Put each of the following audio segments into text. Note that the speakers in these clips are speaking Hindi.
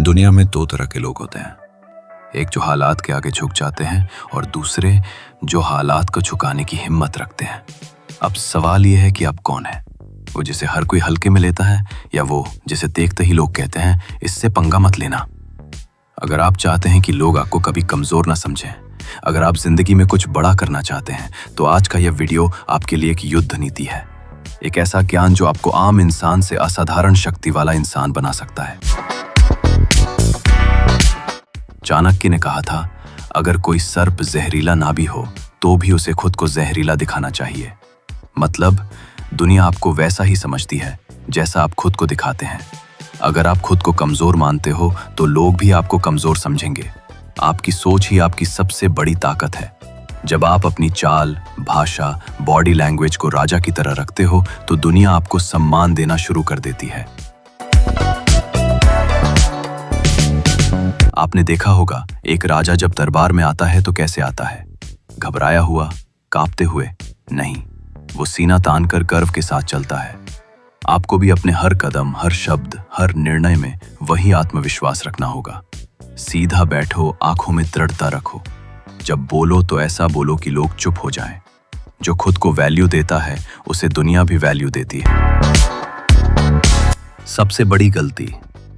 दुनिया में दो तरह के लोग होते हैं, एक जो हालात के आगे झुक जाते हैं और दूसरे जो हालात को झुकाने की हिम्मत रखते हैं। अब सवाल यह है कि आप कौन है, वो जिसे हर कोई हल्के में लेता है या वो जिसे देखते ही लोग कहते हैं इससे पंगा मत लेना। अगर आप चाहते हैं कि लोग आपको कभी कमजोर ना समझें, अगर आप जिंदगी में कुछ बड़ा करना चाहते हैं, तो आज का यह वीडियो आपके लिए एक युद्ध नीति है, एक ऐसा ज्ञान जो आपको आम इंसान से असाधारण शक्ति वाला इंसान बना सकता है। चाणक्य ने कहा था, अगर कोई सर्प जहरीला ना भी हो तो भी उसे खुद को जहरीला दिखाना चाहिए। मतलब दुनिया आपको वैसा ही समझती है जैसा आप खुद को दिखाते हैं। अगर आप खुद को कमजोर मानते हो तो लोग भी आपको कमजोर समझेंगे। आपकी सोच ही आपकी सबसे बड़ी ताकत है। जब आप अपनी चाल, भाषा, बॉडी लैंग्वेज को राजा की तरह रखते हो तो दुनिया आपको सम्मान देना शुरू कर देती है। आपने देखा होगा, एक राजा जब दरबार में आता है तो कैसे आता है? घबराया हुआ, कांपते हुए नहीं, वो सीना तान कर गर्व के साथ चलता है। आपको भी अपने हर कदम, हर शब्द, हर निर्णय में वही आत्मविश्वास रखना होगा। सीधा बैठो, आंखों में दृढ़ता रखो। जब बोलो तो ऐसा बोलो कि लोग चुप हो जाएं। जो खुद को वैल्यू देता है उसे दुनिया भी वैल्यू देती है। सबसे बड़ी गलती,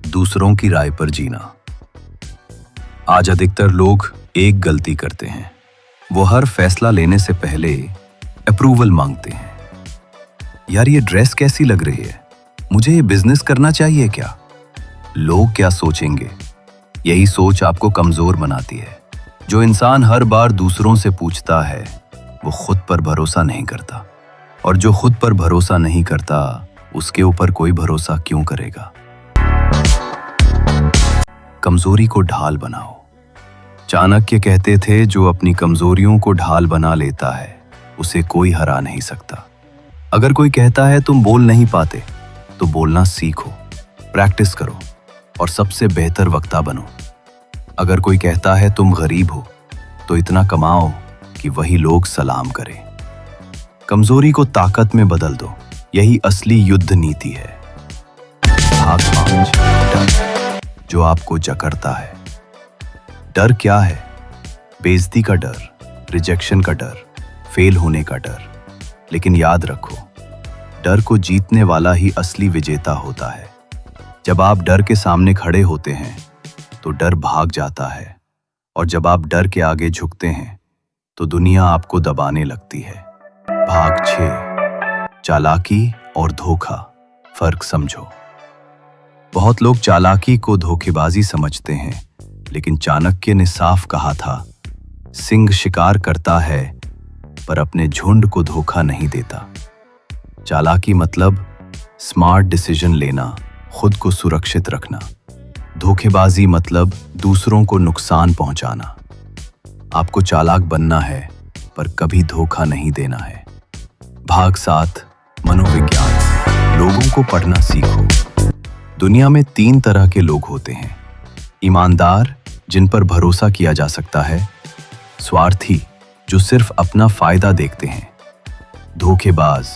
दूसरों की राय पर जीना। आज अधिकतर लोग एक गलती करते हैं, वो हर फैसला लेने से पहले अप्रूवल मांगते हैं। यार ये ड्रेस कैसी लग रही है, मुझे ये बिजनेस करना चाहिए क्या, लोग क्या सोचेंगे? यही सोच आपको कमजोर बनाती है। जो इंसान हर बार दूसरों से पूछता है वो खुद पर भरोसा नहीं करता, और जो खुद पर भरोसा नहीं करता उसके ऊपर कोई भरोसा क्यों करेगा? कमजोरी को ढाल बनाओ। चाणक्य कहते थे, जो अपनी कमजोरियों को ढाल बना लेता है उसे कोई हरा नहीं सकता। अगर कोई कहता है तुम बोल नहीं पाते, तो बोलना सीखो, प्रैक्टिस करो और सबसे बेहतर वक्ता बनो। अगर कोई कहता है तुम गरीब हो, तो इतना कमाओ कि वही लोग सलाम करें। कमजोरी को ताकत में बदल दो, यही असली युद्ध नीति है। भाग 5, डर, जो आपको जकड़ता है। डर क्या है? बेइज्जती का डर, रिजेक्शन का डर, फेल होने का डर। लेकिन याद रखो, डर को जीतने वाला ही असली विजेता होता है। जब आप डर के सामने खड़े होते हैं तो डर भाग जाता है, और जब आप डर के आगे झुकते हैं तो दुनिया आपको दबाने लगती है। भाग 6, चालाकी और धोखा। फर्क समझो। बहुत लोग चालाकी को धोखेबाजी समझते हैं, लेकिन चाणक्य ने साफ कहा था, सिंह शिकार करता है पर अपने झुंड को धोखा नहीं देता। चालाकी मतलब स्मार्ट डिसीजन लेना, खुद को सुरक्षित रखना। धोखेबाजी मतलब दूसरों को नुकसान पहुंचाना। आपको चालाक बनना है पर कभी धोखा नहीं देना है। भाग 7, मनोविज्ञान। लोगों को पढ़ना सीखो। दुनिया में 3 तरह के लोग होते हैं। ईमानदार, जिन पर भरोसा किया जा सकता है। स्वार्थी, जो सिर्फ अपना फायदा देखते हैं। धोखेबाज,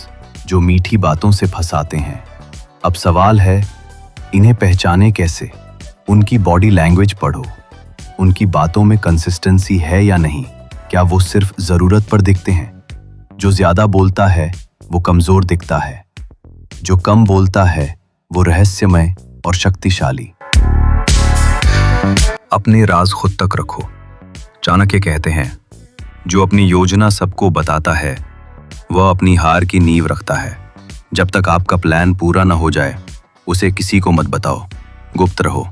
जो मीठी बातों से फंसाते हैं। अब सवाल है, इन्हें पहचाने कैसे? उनकी बॉडी लैंग्वेज पढ़ो। उनकी बातों में कंसिस्टेंसी है या नहीं? क्या वो सिर्फ जरूरत पर दिखते हैं? जो ज्यादा बोलता है वो कमजोर दिखता है, जो कम बोलता है वो रहस्यमय और शक्तिशाली। अपने राज खुद तक रखो। चाणक्य कहते हैं, जो अपनी योजना सबको बताता है वह अपनी हार की नींव रखता है। जब तक आपका प्लान पूरा ना हो जाए उसे किसी को मत बताओ। गुप्त रहो,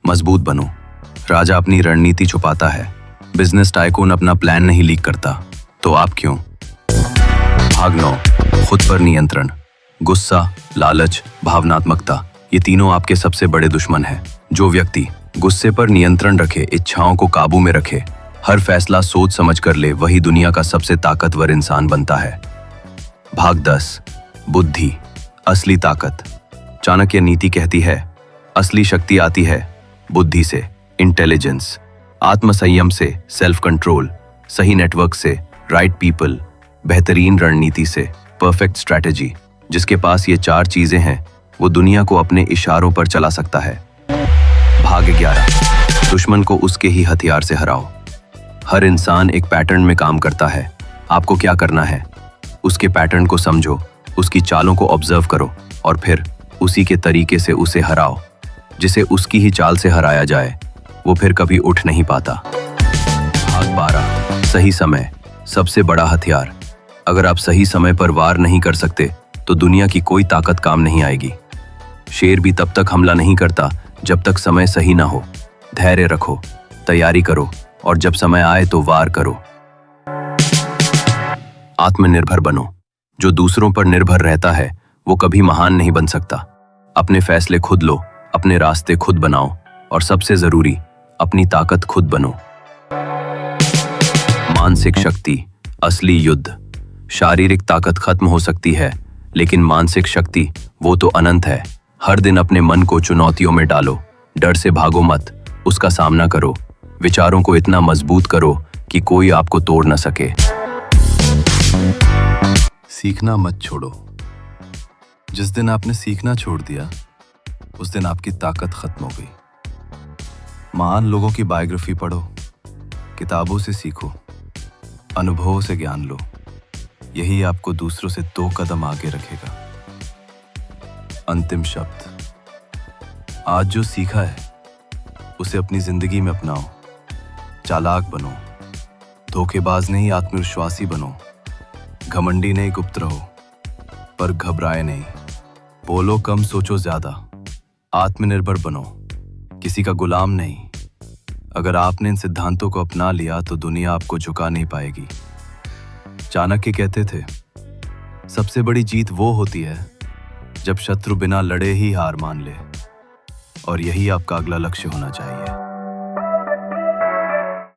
मजबूत बनो। राजा अपनी रणनीति छुपाता है, बिजनेस टाइकून अपना प्लान नहीं लीक करता, तो आप क्यों? भाग 9, खुद पर नियंत्रण। गुस्सा, लालच, भावनात्मकता, ये तीनों आपके सबसे बड़े दुश्मन हैं। जो व्यक्ति गुस्से पर नियंत्रण रखे, इच्छाओं को काबू में रखे, हर फैसला सोच समझ कर ले, वही दुनिया का सबसे ताकतवर इंसान बनता है। भाग 10, बुद्धि, असली ताकत। चाणक्य नीति कहती है, असली शक्ति आती है बुद्धि से, इंटेलिजेंस, आत्मसंयम से, सेल्फ कंट्रोल, सही नेटवर्क से, राइट पीपल, बेहतरीन रणनीति से, परफेक्ट स्ट्रैटेजी। जिसके पास ये 4 चीजें हैं वो दुनिया को अपने इशारों पर चला सकता है। भाग दुश्मन को उसके ही हथियार से हराओ। हर इंसान एक पैटर्न में काम करता है। आपको क्या करना है, उसके पैटर्न को समझो, उसकी चालों को ऑब्जर्व करो और फिर उसी के तरीके से उसे हराओ। जिसे उसकी ही चाल से हराया जाए वो फिर कभी उठ नहीं पाता। भाग 12, सही समय सबसे बड़ा हथियार। अगर आप सही समय पर वार नहीं कर सकते तो दुनिया की कोई ताकत काम नहीं आएगी। शेर भी तब तक हमला नहीं करता जब तक समय सही ना हो। धैर्य रखो, तैयारी करो और जब समय आए तो वार करो। आत्मनिर्भर बनो। जो दूसरों पर निर्भर रहता है वो कभी महान नहीं बन सकता। अपने फैसले खुद लो, अपने रास्ते खुद बनाओ और सबसे जरूरी, अपनी ताकत खुद बनो। मानसिक शक्ति असली युद्ध। शारीरिक ताकत खत्म हो सकती है लेकिन मानसिक शक्ति वो तो अनंत है। हर दिन अपने मन को चुनौतियों में डालो, डर से भागो मत, उसका सामना करो। विचारों को इतना मजबूत करो कि कोई आपको तोड़ न सके। सीखना मत छोड़ो। जिस दिन आपने सीखना छोड़ दिया उस दिन आपकी ताकत खत्म हो गई। महान लोगों की बायोग्राफी पढ़ो, किताबों से सीखो, अनुभवों से ज्ञान लो। यही आपको दूसरों से 2 कदम आगे रखेगा। अंतिम शब्द, आज जो सीखा है उसे अपनी जिंदगी में अपनाओ। चालाक बनो, धोखेबाज नहीं आत्मविश्वासी बनो। घमंडी नहीं गुप्त रहो, पर घबराए नहीं। बोलो कम, सोचो ज्यादा। आत्मनिर्भर बनो, किसी का गुलाम नहीं। अगर आपने इन सिद्धांतों को अपना लिया तो दुनिया आपको झुका नहीं पाएगी। चाणक्य कहते थे, सबसे बड़ी जीत वो होती है जब शत्रु बिना लड़े ही हार मान ले। और यही आपका अगला लक्ष्य होना चाहिए।